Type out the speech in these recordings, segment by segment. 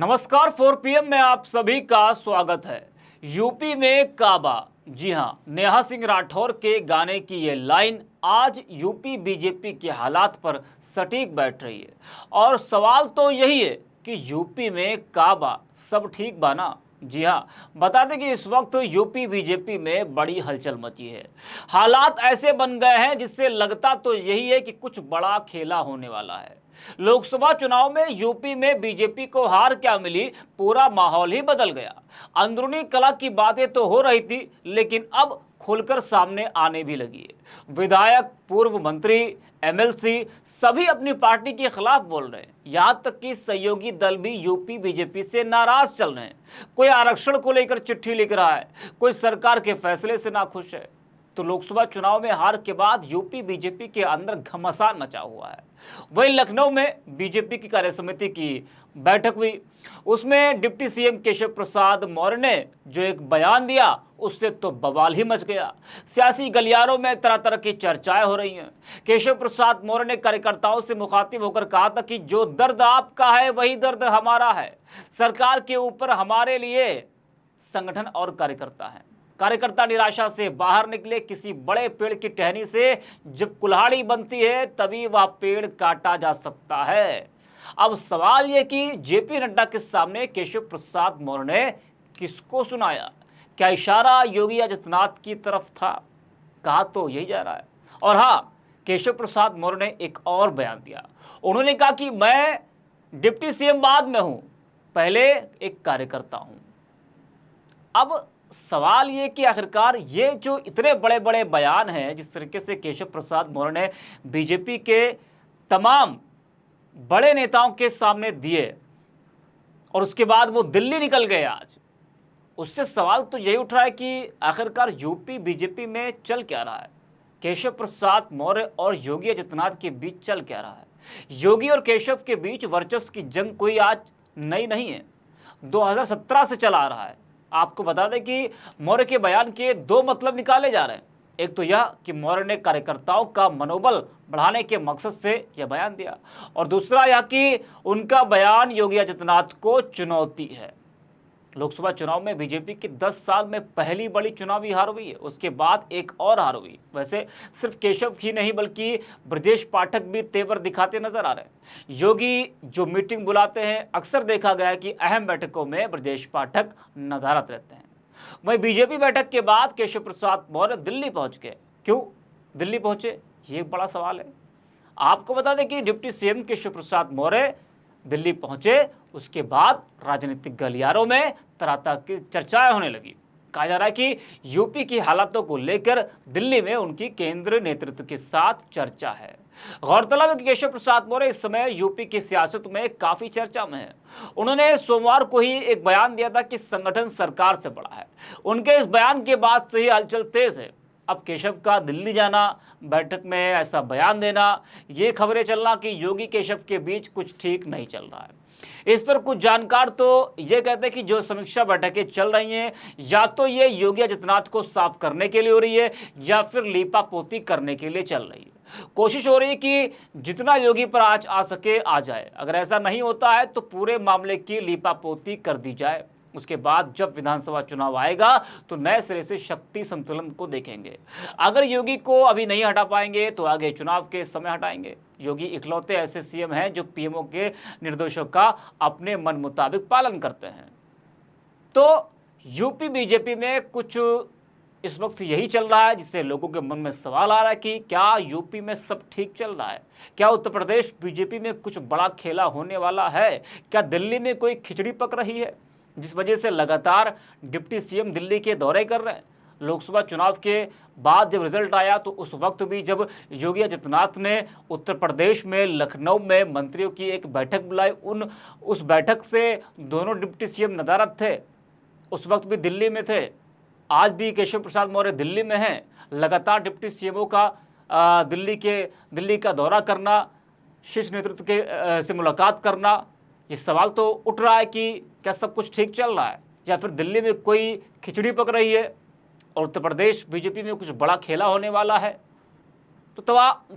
नमस्कार 4 PM में आप सभी का स्वागत है। यूपी में काबा, जी हां, नेहा सिंह राठौर के गाने की ये लाइन आज यूपी बीजेपी के हालात पर सटीक बैठ रही है। और सवाल तो यही है कि यूपी में काबा सब ठीक बाना। जी हां, बता दें कि इस वक्त यूपी बीजेपी में बड़ी हलचल मची है। हालात ऐसे बन गए हैं जिससे लगता तो यही है कि कुछ बड़ा खेला होने वाला है। लोकसभा चुनाव में यूपी में बीजेपी को हार क्या मिली, पूरा माहौल ही बदल गया। अंदरूनी कलह की बातें तो हो रही थी, लेकिन अब खुलकर सामने आने भी लगी है। विधायक, पूर्व मंत्री, एमएलसी सभी अपनी पार्टी के खिलाफ बोल रहे हैं। यहां तक कि सहयोगी दल भी यूपी बीजेपी से नाराज चल रहे हैं। कोई आरक्षण को लेकर चिट्ठी लिख रहा है, कोई सरकार के फैसले से नाखुश है। तो लोकसभा चुनाव में हार के बाद यूपी बीजेपी के अंदर घमासान मचा हुआ है। वहीं लखनऊ में बीजेपी की कार्यसमिति की बैठक हुई। उसमें डिप्टी सीएम केशव प्रसाद मौर्य ने जो एक बयान दिया, उससे तो बवाल ही मच गया। सियासी गलियारों में तरह तरह की चर्चाएं हो रही हैं। केशव प्रसाद मौर्य ने कार्यकर्ताओं से मुखातिब होकर कहा था कि जो दर्द आपका है वही दर्द हमारा है। सरकार के ऊपर हमारे लिए संगठन और कार्यकर्ता हैं। कार्यकर्ता निराशा से बाहर निकले। किसी बड़े पेड़ की टहनी से जब कुल्हाड़ी बनती है तभी वह पेड़ काटा जा सकता है। अब सवाल यह कि जेपी नड्डा के सामने केशव प्रसाद मौर्य ने किसको सुनाया? क्या इशारा योगी आदित्यनाथ की तरफ था? कहा तो यही जा रहा है। और हाँ, केशव प्रसाद मौर्य ने एक और बयान दिया। उन्होंने कहा कि मैं डिप्टी सीएम बाद में हूं, पहले एक कार्यकर्ता हूं। अब सवाल ये कि आखिरकार ये जो इतने बड़े बड़े बयान हैं, जिस तरीके से केशव प्रसाद मौर्य ने बीजेपी के तमाम बड़े नेताओं के सामने दिए और उसके बाद वो दिल्ली निकल गए आज, उससे सवाल तो यही उठ रहा है कि आखिरकार यूपी बीजेपी में चल क्या रहा है? केशव प्रसाद मौर्य और योगी आदित्यनाथ के बीच चल क्या रहा है? योगी और केशव के बीच वर्चस्व की जंग कोई आज नई नहीं है, 2017 से चला आ रहा है। आपको बता दें कि मौर्य के बयान के दो मतलब निकाले जा रहे हैं। एक तो यह कि मौर्य ने कार्यकर्ताओं का मनोबल बढ़ाने के मकसद से यह बयान दिया, और दूसरा यह कि उनका बयान योगी आदित्यनाथ को चुनौती है। लोकसभा चुनाव में बीजेपी की 10 साल में पहली बड़ी चुनावी हार हुई है। उसके बाद एक और हार हुई। वैसे सिर्फ केशव ही नहीं बल्कि ब्रजेश पाठक भी तेवर दिखाते नजर आ रहे हैं। योगी जो मीटिंग बुलाते हैं, अक्सर देखा गया है कि अहम बैठकों में ब्रजेश पाठक नदारत रहते हैं। वहीं बीजेपी बैठक के बाद केशव प्रसाद मौर्य दिल्ली पहुंच गए। क्यों दिल्ली पहुंचे, ये एक बड़ा सवाल है। आपको बता दें कि डिप्टी सीएम केशव प्रसाद मौर्य दिल्ली पहुंचे, उसके बाद राजनीतिक गलियारों में तरह तरह की चर्चाएं होने लगी। कहा जा रहा है कि यूपी की हालातों को लेकर दिल्ली में उनकी केंद्रीय नेतृत्व के साथ चर्चा है। गौरतलब है कि केशव प्रसाद मौर्य इस समय यूपी की सियासत में काफी चर्चा में है। उन्होंने सोमवार को ही एक बयान दिया था कि संगठन सरकार से बड़ा है। उनके इस बयान के बाद से ही हलचल तेज है। अब केशव का दिल्ली जाना, बैठक में ऐसा बयान देना, ये खबरें चलना कि योगी केशव के बीच कुछ ठीक नहीं चल रहा है। इस पर कुछ जानकार तो ये कहते हैं कि जो समीक्षा बैठकें चल रही हैं, या तो ये योगी आदित्यनाथ को साफ करने के लिए हो रही है या फिर लीपापोती करने के लिए चल रही है। कोशिश हो रही है कि जितना योगी पर आज आ सके आ जाए। अगर ऐसा नहीं होता है तो पूरे मामले की लीपापोती कर दी जाए। उसके बाद जब विधानसभा चुनाव आएगा तो नए सिरे से शक्ति संतुलन को देखेंगे। अगर योगी को अभी नहीं हटा पाएंगे तो आगे चुनाव के समय हटाएंगे। योगी इकलौते ऐसे सीएम हैं जो पीएमओ के निर्देशों का अपने मन मुताबिक पालन करते हैं। तो यूपी बीजेपी में कुछ इस वक्त यही चल रहा है, जिससे लोगों के मन में सवाल आ रहा है कि क्या यूपी में सब ठीक चल रहा है? क्या उत्तर प्रदेश बीजेपी में कुछ बड़ा खेला होने वाला है? क्या दिल्ली में कोई खिचड़ी पक रही है, जिस वजह से लगातार डिप्टी सीएम दिल्ली के दौरे कर रहे हैं? लोकसभा चुनाव के बाद जब रिजल्ट आया तो उस वक्त भी जब योगी आदित्यनाथ ने उत्तर प्रदेश में लखनऊ में मंत्रियों की एक बैठक बुलाई, उस बैठक से दोनों डिप्टी सीएम नदारत थे। उस वक्त भी दिल्ली में थे। आज भी केशव प्रसाद मौर्य दिल्ली में हैं। लगातार डिप्टी सीएमओ का दिल्ली का दौरा करना, शीर्ष नेतृत्व के से मुलाकात करना, ये सवाल तो उठ रहा है कि क्या सब कुछ ठीक चल रहा है या फिर दिल्ली में कोई खिचड़ी पक रही है और उत्तर प्रदेश बीजेपी में कुछ बड़ा खेला होने वाला है? तो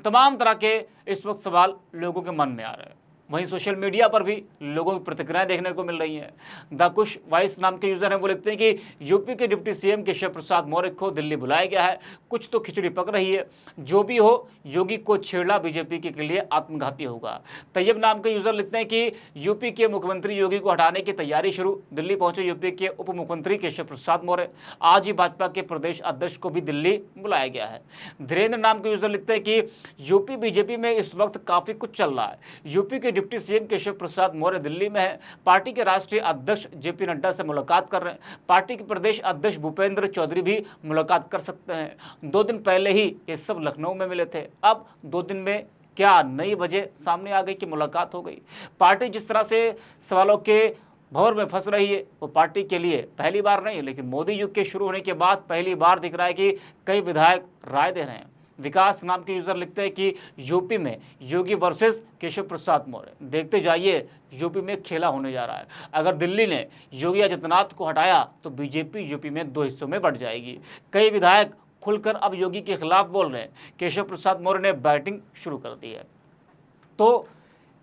तमाम तरह के इस वक्त सवाल लोगों के मन में आ रहे हैं। वहीं सोशल मीडिया पर भी लोगों की प्रतिक्रियाएं देखने को मिल रही हैं। द कुश वाइस नाम के यूजर हैं, वो लिखते हैं कि यूपी के डिप्टी सीएम केशव प्रसाद मौर्य को दिल्ली बुलाया गया है, कुछ तो खिचड़ी पक रही है। जो भी हो, योगी को छेड़ना बीजेपी के लिए आत्मघाती होगा। तैयब नाम के यूजर लिखते हैं कि यूपी के मुख्यमंत्री योगी को हटाने की तैयारी शुरू। दिल्ली पहुंचे यूपी के उप मुख्यमंत्री केशव प्रसाद मौर्य, आज ही भाजपा के प्रदेश अध्यक्ष को भी दिल्ली बुलाया गया है। धीरेन्द्र नाम के यूजर लिखते हैं कि यूपी बीजेपी में इस वक्त काफी कुछ चल रहा है। यूपी के डिप्टी सीएम केशव प्रसाद मौर्य दिल्ली में है, पार्टी के राष्ट्रीय अध्यक्ष जेपी नड्डा से मुलाकात कर रहे हैं। पार्टी के प्रदेश अध्यक्ष भूपेंद्र चौधरी भी मुलाकात कर सकते हैं। 2 दिन पहले ही ये सब लखनऊ में मिले थे, अब 2 दिन में क्या नई वजह सामने आ गई कि मुलाकात हो गई। पार्टी जिस तरह से सवालों के भंवर में फंस रही है, वो पार्टी के लिए पहली बार नहीं, लेकिन मोदी युग के शुरू होने के बाद पहली बार दिख रहा है कि कई विधायक राय दे रहे हैं। विकास नाम के यूजर लिखते हैं कि यूपी में योगी वर्सेस केशव प्रसाद मौर्य, देखते जाइए यूपी में खेला होने जा रहा है। अगर दिल्ली ने योगी आदित्यनाथ को हटाया तो बीजेपी यूपी में 2 हिस्सों में बढ़ जाएगी। कई विधायक खुलकर अब योगी के खिलाफ बोल रहे हैं। केशव प्रसाद मौर्य ने बैटिंग शुरू कर दी है। तो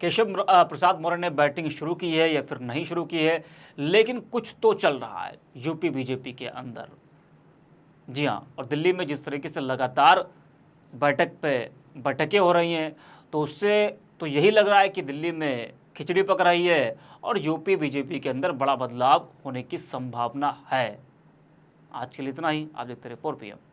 केशव प्रसाद मौर्य ने बैटिंग शुरू की है या फिर नहीं शुरू की है, लेकिन कुछ तो चल रहा है यूपी बीजेपी के अंदर। जी हाँ, और दिल्ली में जिस तरीके से लगातार बैठक पे बैठकें हो रही हैं, तो उससे तो यही लग रहा है कि दिल्ली में खिचड़ी पक रही है और यूपी बीजेपी के अंदर बड़ा बदलाव होने की संभावना है। आज के लिए इतना ही। आप देखते रहिए 4 PM।